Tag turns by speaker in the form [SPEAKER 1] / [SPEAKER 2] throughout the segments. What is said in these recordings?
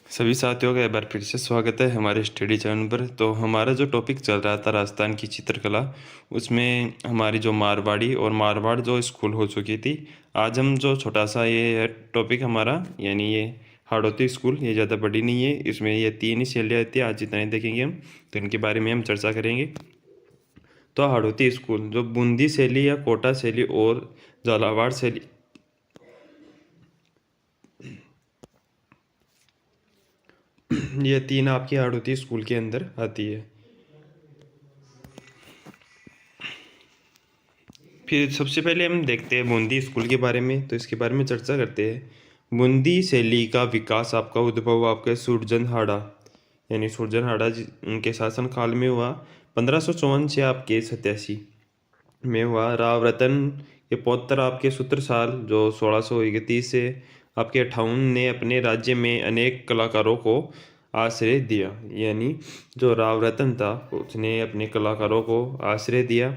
[SPEAKER 1] सभी साथियों का एक बार फिर से स्वागत है हमारे स्टडी चैनल पर। तो हमारा जो टॉपिक चल रहा था राजस्थान की चित्रकला, उसमें हमारी जो मारवाड़ी और मारवाड़ जो स्कूल हो चुकी थी। आज हम जो छोटा सा ये है टॉपिक हमारा, यानी ये हाड़ौती स्कूल, ये ज़्यादा बड़ी नहीं है, इसमें ये 3 ही शैलियाँ आती है। आज जितना ही देखेंगे हम, तो इनके बारे में हम चर्चा करेंगे। तो हाड़ौती स्कूल जो बूंदी शैली या कोटा शैली और झालावाड़ शैली, ये 3 आपकी हाड़ौती स्कूल के अंदर आती है। फिर सबसे पहले हम देखते हैं बूंदी स्कूल के बारे में, तो इसके बारे में चर्चा करते हैं। बूंदी शैली का विकास आपका उद्भव आपके सूरजनहाड़ा, यानी सूरजनहाड़ा जी उनके शासन काल में हुआ। 1554 से आपके 87 में हुआ। राव रतन के पौत्र आपके सूत्रसाल जो 1631 से आपके 58 ने अपने राज्य में अनेक कलाकारों को आश्रय दिया, यानी जो राव रतन था उसने अपने कलाकारों को आश्रय दिया।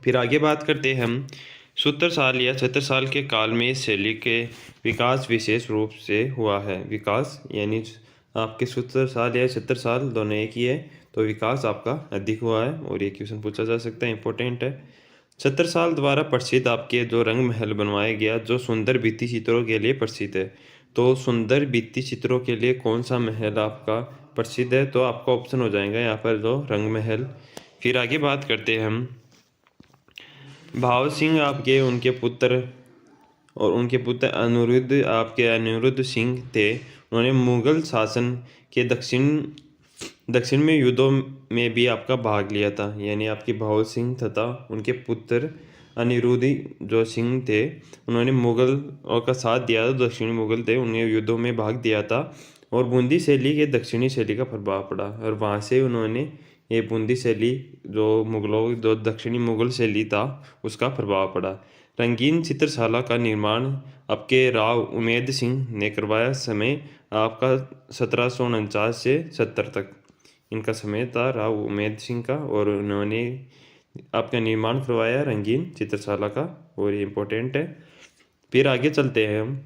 [SPEAKER 1] फिर आगे बात करते हैं हम। 70 साल या 76 साल के काल में इस शैली के विकास विशेष रूप से हुआ है। विकास यानी आपके 70 साल या 76 साल दोनों एक ही है, तो विकास आपका अधिक हुआ है और ये क्वेश्चन पूछा जा सकता है, इंपॉर्टेंट है। 70 साल द्वारा प्रसिद्ध आपके जो रंग महल बनवाया गया जो सुंदर भित्ति चित्रों के लिए प्रसिद्ध है। तो सुंदर भित्ति चित्रों के लिए कौन सा महल आपका प्रसिद्ध है, तो आपका ऑप्शन हो जाएगा यहाँ पर जो रंग महल। फिर आगे बात करते हैं हम। भाव सिंह आपके उनके पुत्र अनिरुद्ध सिंह थे। उन्होंने मुगल शासन के दक्षिण में युद्धों में भी आपका भाग लिया था, यानी आपके भाव सिंह तथा उनके पुत्र अनिरुद्ध जो सिंह थे, उन्होंने मुगल का साथ दिया था। दक्षिणी मुगल थे, उन्हें युद्धों में भाग दिया था और बूंदी शैली के दक्षिणी शैली का प्रभाव पड़ा और वहाँ से उन्होंने ये बूंदी शैली जो मुगलों जो दक्षिणी मुगल शैली था उसका प्रभाव पड़ा। रंगीन चित्रशाला का निर्माण आपके राव उमेद सिंह ने करवाया। समय आपका 1749 से 70 तक इनका समय था राव उमेद सिंह का, और उन्होंने आपका निर्माण करवाया रंगीन चित्रशाला का, और ये इम्पोर्टेंट है। फिर आगे चलते हैं हम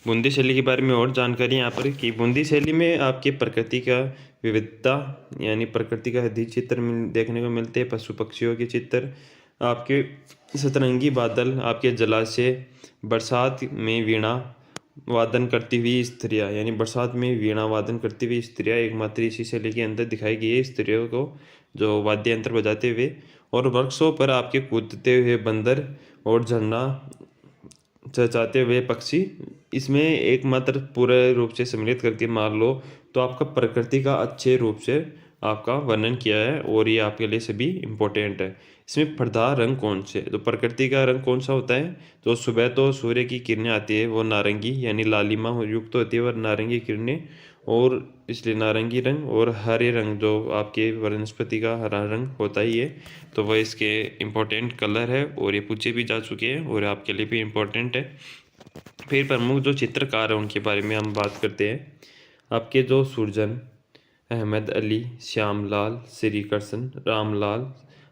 [SPEAKER 1] बूंदी शैली के बारे में और जानकारी यहाँ पर कि बूंदी शैली में आपके प्रकृति का विविधता, यानी प्रकृति का अधिक चित्र देखने को मिलते हैं। पशु पक्षियों के चित्र, आपके सतरंगी बादल, आपके जलाशय, बरसात में वीणा वादन करती हुई स्त्रियाँ, यानी बरसात में वीणा वादन करती हुई स्त्रियाँ एकमात्र इसी शैली के अंदर दिखाई गई है, स्त्रियों को जो वाद्य यंत्र बजाते हुए। और वृक्षों पर आपके कूदते हुए बंदर और झरना चहचहाते हुए पक्षी, इसमें एकमात्र पूरे रूप से सम्मिलित करके मान लो तो आपका प्रकृति का अच्छे रूप से आपका वर्णन किया है, और ये आपके लिए सभी इम्पोर्टेंट है। इसमें प्रधान रंग कौन से, तो प्रकृति का रंग कौन सा होता है, तो सुबह तो सूर्य की किरणें आती है वो नारंगी यानी लालिमा युक्त होती है, और नारंगी किरणें, और इसलिए नारंगी रंग। और हरे रंग जो आपके वनस्पति का हरा रंग होता ही है, तो वह इसके इम्पोर्टेंट कलर है, और ये पूछे भी जा चुके हैं और आपके लिए भी इम्पोर्टेंट है। फिर प्रमुख जो चित्रकार हैं उनके बारे में हम बात करते हैं। आपके जो सुरजन, अहमद अली, श्यामलाल, श्री कृष्ण, रामलाल,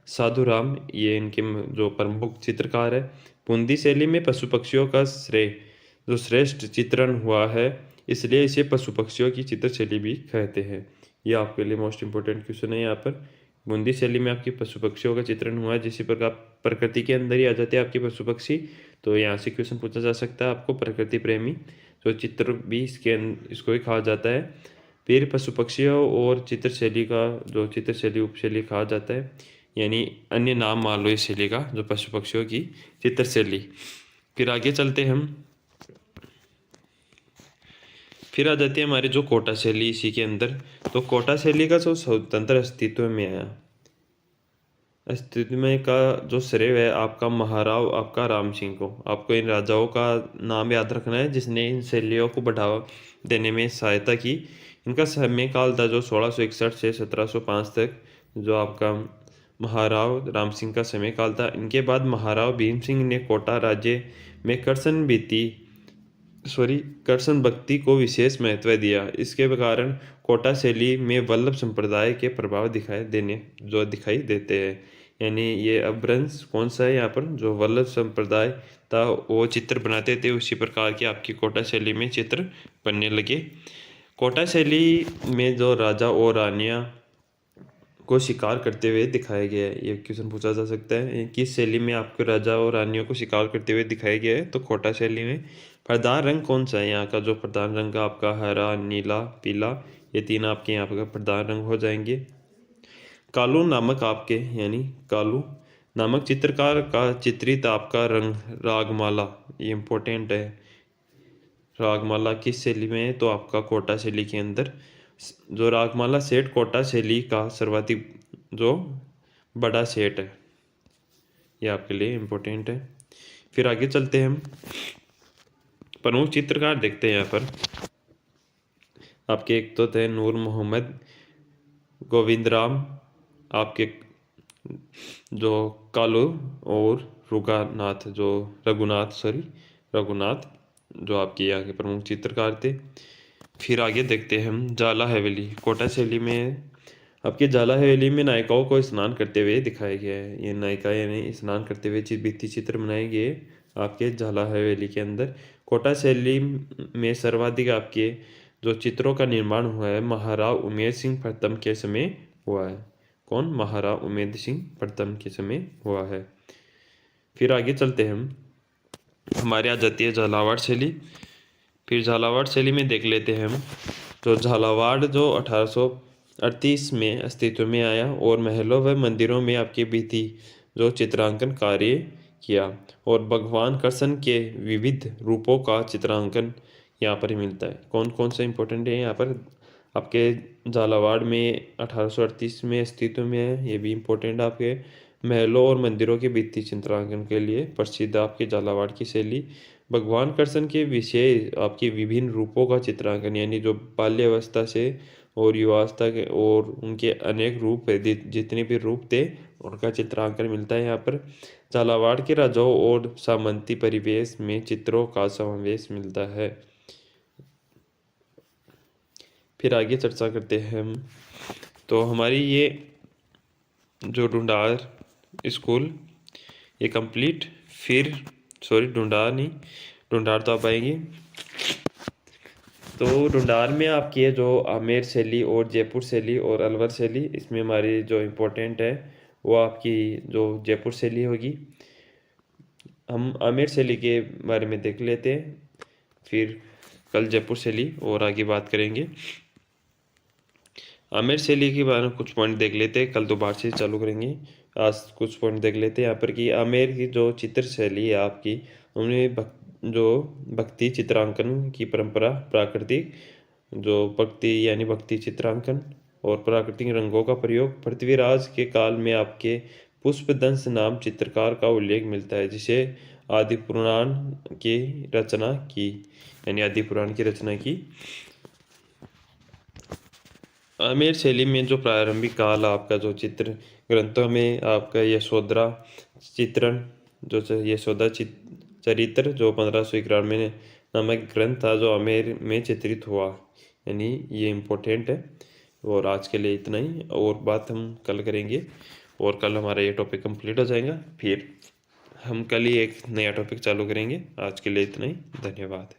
[SPEAKER 1] साधुराम, ये इनके जो प्रमुख चित्रकार है। बूंदी शैली में पशु पक्षियों का जो श्रेष्ठ चित्रण हुआ है, इसलिए इसे पशु पक्षियों की चित्र शैली भी कहते हैं। ये आपके लिए मोस्ट इंपोर्टेंट क्वेश्चन है यहाँ पर। बूंदी शैली में आपके पशु पक्षियों का चित्रण हुआ है, जिसी प्रकार प्रकृति के अंदर ही आ जाते हैं आपके पशु पक्षी, तो यहाँ से क्वेश्चन पूछा जा सकता है आपको। प्रकृति प्रेमी जो चित्र भी इसको ही कहा जाता है। फिर पशु पक्षियों और चित्र शैली का जो चित्र शैली उपशैली कहा जाता है, यानी अन्य नाम मान लो इस शैली का, जो पशु पक्षियों की चित्र शैली। फिर आगे चलते हम। फिर आ जाती है हमारी जो कोटा शैली इसी के अंदर। तो कोटा शैली का जो स्वतंत्र अस्तित्व में आया, अस्तित्व में का जो श्रेय है आपका महाराव आपका राम सिंह को। आपको इन राजाओं का नाम याद रखना है जिसने इन शैलियों को बढ़ावा देने में सहायता की। इनका समय काल था जो 1661 से 1705 तक, जो आपका महाराव राम सिंह का समय काल था। इनके बाद महाराव भीम सिंह ने कोटा राज्य में कृष्ण भक्ति को विशेष महत्व दिया। इसके कारण कोटा शैली में वल्लभ संप्रदाय के प्रभाव दिखाई देते हैं। यानी ये अपभ्रंश कौन सा है यहाँ पर, जो वल्लभ संप्रदाय था वो चित्र बनाते थे, उसी प्रकार के आपकी कोटा शैली में चित्र बनने लगे। कोटा शैली में जो राजा और रानियाँ को शिकार करते हुए दिखाया गया है, ये क्वेश्चन पूछा जा सकता है। किस शैली में आपको राजा और रानियों को शिकार करते हुए दिखाया गया है, तो कोटा शैली में। प्रधान रंग कौन सा है, यहाँ का जो प्रधान रंग का आपका हरा, नीला, पीला, ये तीन आपके यहाँ पर प्रधान रंग हो जाएंगे। कालू नामक आपके यानी कालू नामक चित्रकार का चित्रित आपका रंग रागमाला, ये इम्पोर्टेंट है। रागमाला किस शैली में है, तो आपका कोटा शैली के अंदर। जो रागमाला सेट कोटा शैली का सर्वाधिक जो बड़ा सेट है, ये आपके लिए इम्पोर्टेंट है। फिर आगे चलते हैं, हम प्रमुख चित्रकार देखते हैं यहाँ पर आपके। एक तो थे नूर मोहम्मद, गोविंदराम, आपके जो कालू, और रघुनाथ जो आपके यहाँ के प्रमुख चित्रकार थे। फिर आगे देखते हैं हम जाला हवेली। कोटा शैली में आपके जाला हवेली में नायिकाओं को स्नान करते हुए दिखाया गया है। ये नायिका यानी स्नान करते हुए भित्ति चित्र बनाए गए आपके जाला हवेली के अंदर। कोटा शैली में सर्वाधिक आपके जो चित्रों का निर्माण हुआ है महाराव उमेद सिंह प्रथम के समय हुआ है। कौन, महाराव उमेद सिंह प्रथम के समय हुआ है। फिर आगे चलते हैं, हम हमारे आ जाती है झालावाड़ शैली। फिर झालावाड़ शैली में देख लेते हैं हम, तो झालावाड़ जो 1838 में अस्तित्व में आया और महलों व मंदिरों में आपके भित्ति जो चित्रांकन कार्य किया, और भगवान कृष्ण के विविध रूपों का चित्रांकन यहाँ पर मिलता है। कौन कौन सा इंपॉर्टेंट है यहाँ पर, आपके झालावाड़ में 1838 में अस्तित्व में है, ये भी इम्पोर्टेंट। आपके महलों और मंदिरों के भित्ति चित्रांकन के लिए प्रसिद्ध आपके झालावाड़ की शैली। भगवान कृष्ण के विषय आपके विभिन्न रूपों का चित्रांकन, यानी जो बाल्यावस्था से और युवावस्था के और उनके अनेक रूप है, जितने भी रूप थे उनका चित्रांकन मिलता है यहाँ पर। झालावाड़ के राजाओं और सामंती परिवेश में चित्रों का समावेश मिलता है। फिर आगे चर्चा करते हैं हम, तो हमारी ये जो ढूंढार स्कूल ये कंप्लीट। फिर ढूंढार तो आप आएंगे। तो ढूंढार में आपकी है जो आमेर शैली और जयपुर शैली और अलवर शैली, इसमें हमारी जो इम्पोर्टेंट है वो आपकी जो जयपुर शैली होगी। हम आमेर शैली के बारे में देख लेते हैं, फिर कल जयपुर शैली और आगे बात करेंगे। आमेर शैली के बारे में कुछ पॉइंट देख लेते हैं, कल दोबारा से चालू करेंगे। आज कुछ पॉइंट देख लेते हैं यहाँ पर कि आमेर की जो चित्र शैली है आपकी, उन्हें जो भक्ति चित्रांकन की परंपरा, प्राकृतिक जो भक्ति चित्रांकन और प्राकृतिक रंगों का प्रयोग। पृथ्वीराज के काल में आपके पुष्पदंश नाम चित्रकार का उल्लेख मिलता है, जिसे आदि पुराण की रचना की। आमेर शैली में जो प्रारंभिक काल आपका जो चित्र ग्रंथों में आपका यशोधरा चित्रण, जो यशोदा चरित्र जो 1591 नामक ग्रंथ था जो आमेर में चित्रित हुआ, यानी ये इम्पोर्टेंट है। और आज के लिए इतना ही, और बात हम कल करेंगे, और कल हमारा ये टॉपिक कंप्लीट हो जाएगा। फिर हम कल ही एक नया टॉपिक चालू करेंगे। आज के लिए इतना ही, धन्यवाद।